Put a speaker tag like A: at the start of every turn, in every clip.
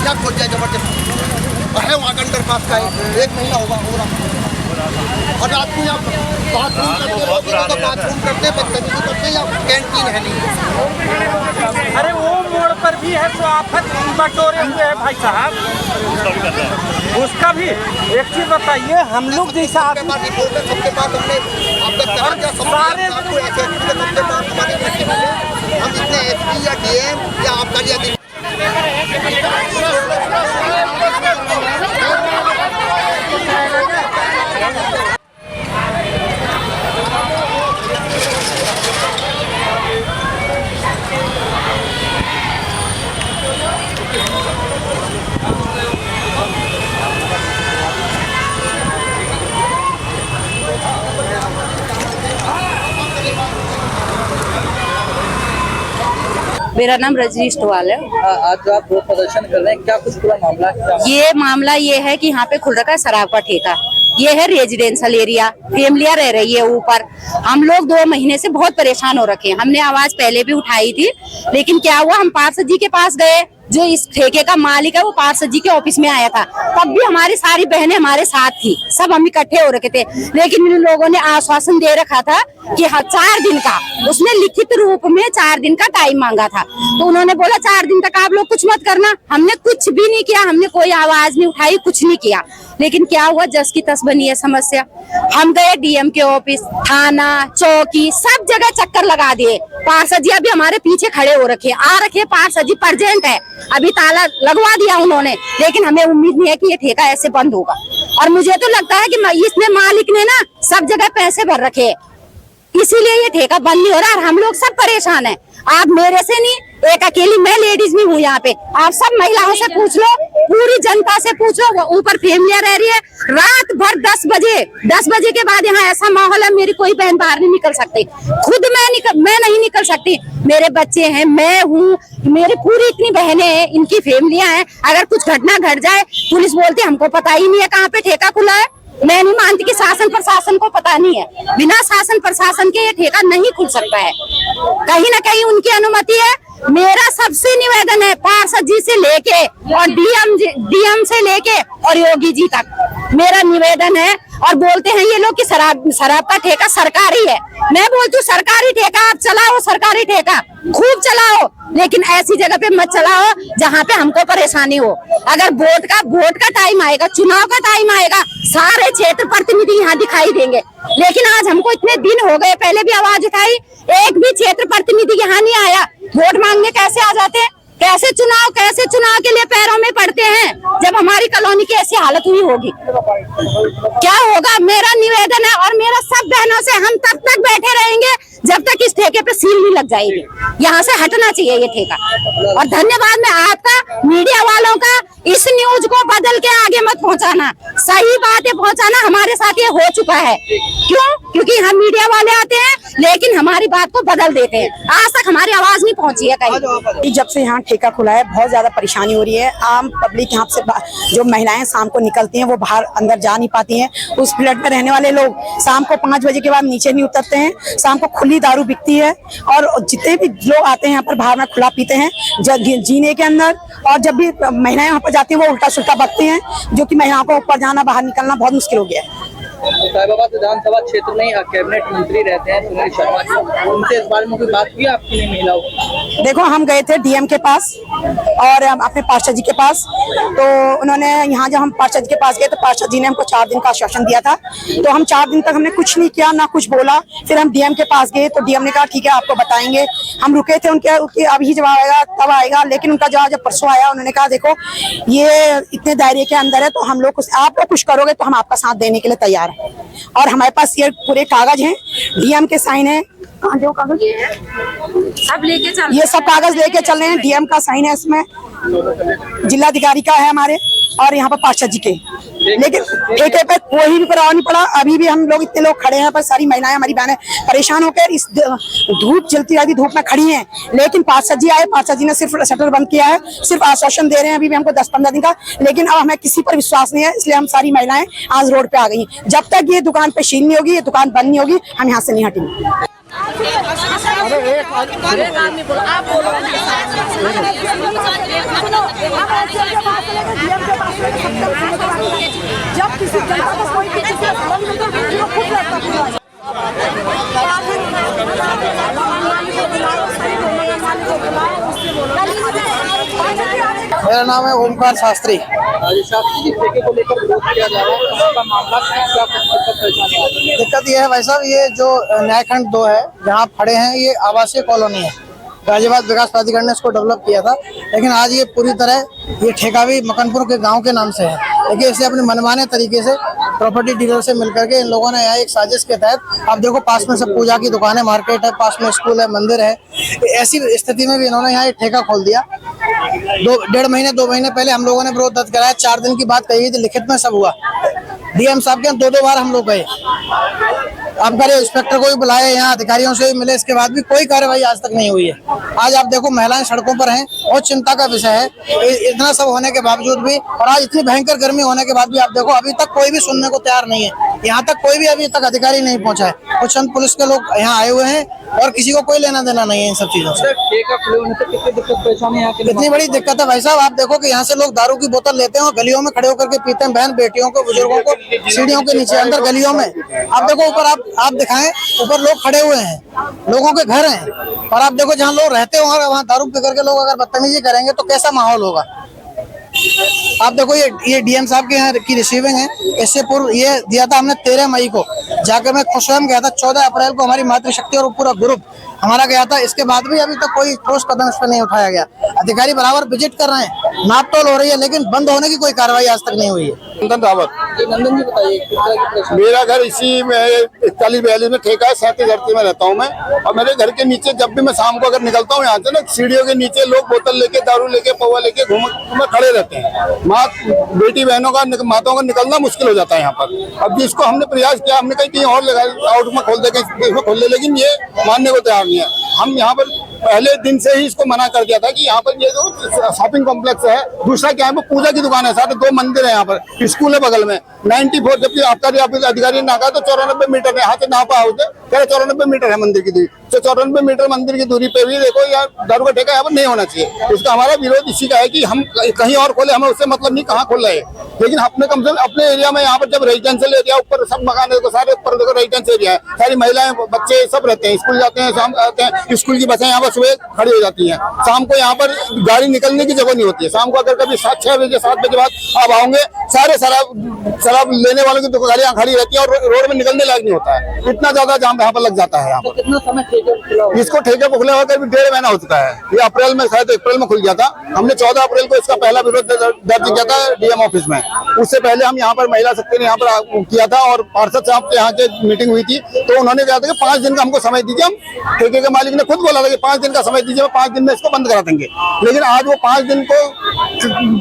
A: क्या खोल जाए जबरदस्ती है वहाँ का अंडर पास का है 1 महीना होगा हो रहा और रात को यहाँ बाथरूम करते लोग तो बाथरूम करते बदतमीजी करते या कैंटीन है नहीं।
B: अरे वो मोड़ पर भी है तो आफत बटोरे हुए है भाई साहब, उसका भी एक चीज बताइए। हम लोग जैसा
A: सबके पास हमने सारे आपको ऐसे सबके पास हमारे हम जितने एसपी या डीएम या आपका या
C: मेरा नाम रजनी स्टवाल है।
D: आज जो आप रोड प्रदर्शन कर रहे हैं, क्या कुछ पूरा मामला क्या?
C: ये मामला ये है कि यहाँ पे खुल रखा है शराब का ठेका। ये है रेजिडेंशियल एरिया, फैमिलियां रह रही है ऊपर। हम लोग 2 महीने से बहुत परेशान हो रखे हैं। हमने आवाज पहले भी उठाई थी, लेकिन क्या हुआ, हम पार्षद जी के पास गए। जो इस ठेके का मालिक है वो पार्षद जी के ऑफिस में आया था, तब भी हमारी सारी बहनें हमारे साथ थी, सब हम इकट्ठे हो रखे थे। लेकिन इन लोगों ने आश्वासन दे रखा था कि 4 दिन का, उसने लिखित रूप में 4 दिन का टाइम मांगा था। तो उन्होंने बोला 4 दिन तक आप लोग कुछ मत करना। हमने कुछ भी नहीं किया, हमने कोई आवाज नहीं उठाई, कुछ नहीं किया। लेकिन क्या हुआ, जस की तस बनी है समस्या। हम गए डीएम के ऑफिस, थाना, चौकी, सब जगह चक्कर लगा दिए। पार्षद जी अभी हमारे पीछे खड़े हो रखे, आ रखे पार्षद जी प्रेजेंट है, अभी ताला लगवा दिया उन्होंने। लेकिन हमें उम्मीद नहीं है कि ये ठेका ऐसे बंद होगा। और मुझे तो लगता है कि इसने मालिक ने ना सब जगह पैसे भर रखे, इसीलिए ये ठेका बंद नहीं हो रहा। और हम लोग सब परेशान हैं। आप मेरे से नहीं, एक अकेली मैं लेडीज भी हूँ यहाँ पे। आप सब महिलाओं से पूछ लो, पूरी जनता से पूछ लो। ऊपर फैमिलियां रह रही है, रात भर 10 बजे के बाद यहाँ ऐसा माहौल है, मेरी कोई बहन बाहर नहीं निकल सकती। खुद मैं नहीं निकल सकती। मेरे बच्चे हैं, मैं हूँ, मेरी पूरी इतनी बहनें हैं, इनकी फैमिलियां हैं। अगर कुछ घटना घट जाए, पुलिस बोलती है हमको पता ही नहीं है कहाँ पे ठेका खुला है। मैं नहीं मानती कि शासन प्रशासन को पता नहीं है। बिना शासन प्रशासन के ये ठेका नहीं खुल सकता है, कहीं ना कहीं उनकी अनुमति है। मेरा सबसे निवेदन है, पार्षद जी से लेके और डीएम से लेके और योगी जी तक मेरा निवेदन है। और बोलते हैं ये लोग कि शराब का ठेका सरकारी है। मैं बोलती हूँ सरकारी ठेका आप चलाओ, सरकारी ठेका खूब चलाओ, लेकिन ऐसी जगह पे मत चलाओ जहाँ पे हमको परेशानी हो। अगर वोट का टाइम आएगा, चुनाव का टाइम आएगा, सारे क्षेत्र प्रतिनिधि यहाँ दिखाई देंगे। लेकिन आज हमको इतने दिन हो गए, पहले भी आवाज उठाई, एक भी क्षेत्र प्रतिनिधि यहाँ नहीं आया। वोट मांगने कैसे आ जाते हैं? कैसे चुनाव के लिए पैरों में पड़ते हैं जब हमारी कॉलोनी की ऐसी हालत हुई होगी? क्या होगा? मेरा निवेदन है और मेरा सब बहनों से, हम तब तक बैठे रहेंगे जब तक इस ठेके पे सील नहीं लग जाएगी। यहाँ से हटना चाहिए ये ठेका। और धन्यवाद मैं आपका, मीडिया वालों का, इस न्यूज को बदल के आगे मत पहुँचाना, सही बातें पहुँचाना। हमारे साथ ये हो चुका है। क्यों? क्योंकि हम मीडिया वाले आते हैं लेकिन हमारी बात को बदल देते हैं। आज तक हमारी आवाज नहीं पहुँची है कहीं।
E: जब से यहाँ ठेका खुला है बहुत ज्यादा परेशानी हो रही है। आम पब्लिक यहाँ से, जो महिलाएं शाम को निकलती हैं वो बाहर अंदर जा नहीं पाती हैं। उस फ्लैट में रहने वाले लोग शाम को 5 बजे के बाद नीचे नहीं उतरते हैं। शाम को खुली दारू बिकती है और जितने भी लोग आते हैं यहाँ पर बाहर में खुला पीते हैं जीने के अंदर। और जब भी महिलाएं वहाँ पर जाती हैं वो उल्टा सुल्टा बकते हैं, जो कि महिलाओं को ऊपर जाना बाहर निकलना बहुत मुश्किल हो गया है।
D: साहिबाबाद विधानसभा क्षेत्र में कैबिनेट मंत्री रहते हैं सुनील शर्मा जी, उनसे इस बारे में कोई बात की आपकी नहीं महिलाओं?
E: देखो, हम गए थे डीएम के पास और अपने पार्षद जी के पास। तो उन्होंने यहाँ जब हम पार्षद जी के पास गए तो पार्षद जी ने हमको 4 दिन का आश्वासन दिया था। तो हम 4 दिन तक हमने कुछ नहीं किया, ना कुछ बोला। फिर हम डीएम के पास गए तो डीएम ने कहा ठीक है आपको बताएंगे। हम रुके थे, उनके अभी जवाब आएगा तब आएगा। लेकिन उनका जवाब जब परसों आया, उन्होंने कहा देखो ये इतने दायरे के अंदर है, तो हम लोग आप लोग कुछ करोगे तो हम आपका साथ देने के लिए तैयार है। और हमारे पास ये पूरे कागज हैं, डीएम के साइन है। जो कागज
C: सब लेके चल,
E: ये सब कागज लेके चल रहे हैं। डीएम का साइन है इसमें, जिलाधिकारी का है हमारे, और यहाँ पर पार्षद जी के। लेकिन ठेके पे कोई भी प्रभाव नहीं पड़ा। अभी भी हम लोग इतने लोग खड़े हैं पर सारी महिलाएं, हमारी बहनें परेशान होकर इस धूप जलती रहती धूप में खड़ी हैं। लेकिन पार्षद जी आए, पार्षद जी ने सिर्फ शटर बंद किया है, सिर्फ आश्वासन दे रहे हैं अभी भी हमको 10-15 दिन का। लेकिन अब हमें किसी पर विश्वास नहीं है, इसलिए हम सारी महिलाएं आज रोड पे आ गई। जब तक ये दुकान पे सील नहीं होगी, ये दुकान बंद नहीं होगी, हम यहाँ से नहीं हटेंगे।
C: आप बोलो
E: डीएम के पास जब किसी जनता को कोई किसी से धर्म मिलता है तो खुद लड़ता पूरा
F: मेरा नाम है ओमकार शास्त्री।
D: शास्त्री जी, ठेके को लेकर विरोध किया जा रहा है, कहाँ का मामला क्या परेशानी है?
F: दिक्कत ये है भाई साहब, ये जो न्यायखंड 2 है जहाँ आप खड़े हैं, ये आवासीय कॉलोनी है। गाजियाबाद विकास प्राधिकरण ने इसको डेवलप किया था, लेकिन आज ये पूरी तरह ये ठेका भी मकनपुर के गांव के नाम से है। लेकिन इसे अपने मनमाने तरीके से प्रॉपर्टी डीलर से मिलकर के इन लोगों ने यहाँ एक साजिश के तहत, आप देखो पास में सब पूजा की दुकान है, मार्केट है, पास में स्कूल है, मंदिर है, ऐसी स्थिति में भी इन्होंने यहाँ एक ठेका खोल दिया। 2 महीने पहले हम लोगों ने विरोध दर्ज कराया, 4 दिन की बात कही थी, लिखित में सब हुआ। डीएम साहब के 2 बार हम लोग गए, आबकारी इंस्पेक्टर को भी बुलाया, यहाँ अधिकारियों से भी मिले, इसके बाद भी कोई कार्रवाई आज तक नहीं हुई है। आज आप देखो महिलाएं सड़कों पर हैं, बहुत चिंता का विषय है। इतना सब होने के बावजूद भी, और आज इतनी भयंकर गर्मी होने के बाद भी आप देखो अभी तक कोई भी सुनने को तैयार नहीं है। यहाँ तक कोई भी अभी तक अधिकारी नहीं पहुंचा है। कुछ चंद पुलिस के लोग यहाँ आए हुए हैं और किसी को कोई लेना देना नहीं है इन सब चीजों से।
D: ठेका खुले होने से कितनी दिक्कत परेशानी है?
F: इतनी बड़ी दिक्कत है भाई साहब, आप देखो कि यहाँ से लोग दारू की बोतल लेते हैं और गलियों में खड़े होकर के पीते हैं, बहन बेटियों को, बुजुर्गों को, सीढ़ियों के नीचे, अंदर गलियों में। आप देखो ऊपर, आप दिखाएं, ऊपर लोग खड़े हुए हैं, लोगों के घर हैं, और आप देखो जहाँ लोग रहते होंगे वहाँ दारू पी करके लोग अगर बदतमीजी करेंगे तो कैसा माहौल होगा। आप देखो ये डीएम साहब के यहाँ की रिसीविंग है। इससे पूर्व ये दिया था हमने 13 मई को, जाकर मैं खुद स्वयं गया था। 14 अप्रैल को हमारी मातृशक्ति और पूरा ग्रुप हमारा गया था। इसके बाद भी अभी तक कोई ठोस कदम इस पर नहीं उठाया गया। अधिकारी बराबर विजिट कर रहे हैं, नाप तोल हो रही है, लेकिन बंद होने की कोई कार्रवाई आज तक नहीं हुई है।
G: नंदन रावत।
D: नंदन जी बताइए, किस तरह की परेशानी?
G: मेरा घर इसी में 41-42 में ठेका है, 37 में रहता हूँ मैं। और मेरे घर के नीचे जब भी मैं शाम को अगर निकलता हूँ यहाँ से ना, सीढ़ियों के नीचे लोग बोतल लेके, दारू लेके, पौवा लेके घूम खड़े रहते हैं। बेटी बहनों का, माताओं का निकलना मुश्किल हो जाता है यहाँ पर। अब जिसको हमने प्रयास किया, हमने कहीं आउट में खोल दे, इसमें खोल दे, लेकिन ये मानने को तैयार नहीं है। हम यहाँ पर पहले दिन से ही इसको मना कर दिया था कि यहाँ पर ये जो शॉपिंग कॉम्प्लेक्स है, दूसरा क्या है, वो पूजा की दुकान है, साथ 2 मंदिर है, यहाँ पर स्कूल है बगल में। 94 जबकि आबकारी अधिकारी ने कहा तो 94 मीटर है, हाथ से नापा होते, कह रहे 94 मीटर है मंदिर की दूरी। तो 94 मीटर मंदिर की दूरी पे भी देखो यार दारू का ठेका यहाँ पर नहीं होना चाहिए। इसका हमारा विरोध इसी का है कि हम कहीं और खोले, हमें उससे मतलब नहीं कहाँ खोल रहे, लेकिन अपने कम से कम अपने एरिया में, यहाँ पर जब रेजिडेंशियल एरिया ऊपर सब मकान है, सारे ऊपर देखो रेजिडेंशियल एरिया है, सारी महिलाएं बच्चे सब रहते हैं, स्कूल जाते हैं, शाम आते हैं, स्कूल की बसें यहाँ पर सुबह खड़ी हो जाती हैं। शाम को यहाँ पर गाड़ी निकलने की जगह नहीं होती है। शाम को अगर कभी 6 बजे 7 बजे बाद आप आओगे, सारे शराब लेने वालों की गाड़ियाँ खड़ी रहती है और रोड में निकलने लायक नहीं होता है। इतना ज्यादा जाम यहाँ पर लग जाता है। यहाँ पर
D: कितना समय
G: इसको ठेके को खुले होकर भी 1.5 महीना हो चुका है। ये अप्रैल में, शायद अप्रैल में खुल गया था। हमने 14 अप्रैल को इसका पहला विरोध दर्ज किया था डीएम ऑफिस में। उससे पहले हम यहाँ पर महिला शक्ति ने यहाँ पर किया था और पार्षद साहब के यहाँ की मीटिंग हुई थी, तो उन्होंने कहा था कि 5 दिन का हमको समय दीजिए। हम ठेके के मालिक ने खुद बोला था कि 5 दिन का समय दीजिए, 5 दिन में इसको बंद करा देंगे। लेकिन आज वो 5 दिन को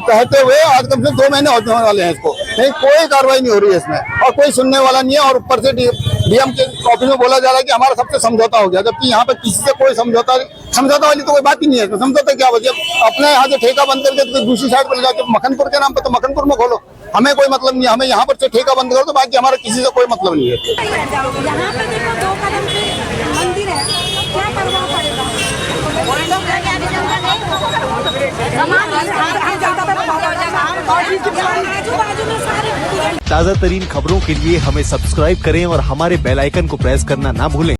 G: कहते हुए आज कम से कम 2 महीने होने वाले हैं इसको, नहीं कोई कार्रवाई नहीं हो रही है इसमें और कोई सुनने वाला नहीं है। और ऊपर से डीएम के ऑफिस में बोला जा रहा है कि हमारा सबसे समझौता हो गया, जबकि यहाँ पर किसी से कोई समझौता वाली तो कोई बात ही नहीं है। समझौता क्या वजह, अपने यहाँ से ठेका बंद करके तो दूसरी साइड पर ले जाके मखनपुर के नाम पर तो मखनपुर में खोलो, हमें कोई मतलब नहीं है। हमें यहाँ पर से ठेका बंद करो, तो बाकी हमारा किसी से कोई मतलब नहीं है।
E: यहाँ पे देखो 2 कदम से मंदिर है, क्या करना पड़ेगा?
H: ताज़ा तरीन खबरों के लिए हमें सब्सक्राइब करें और हमारे बेल आइकन को प्रेस करना ना भूलें।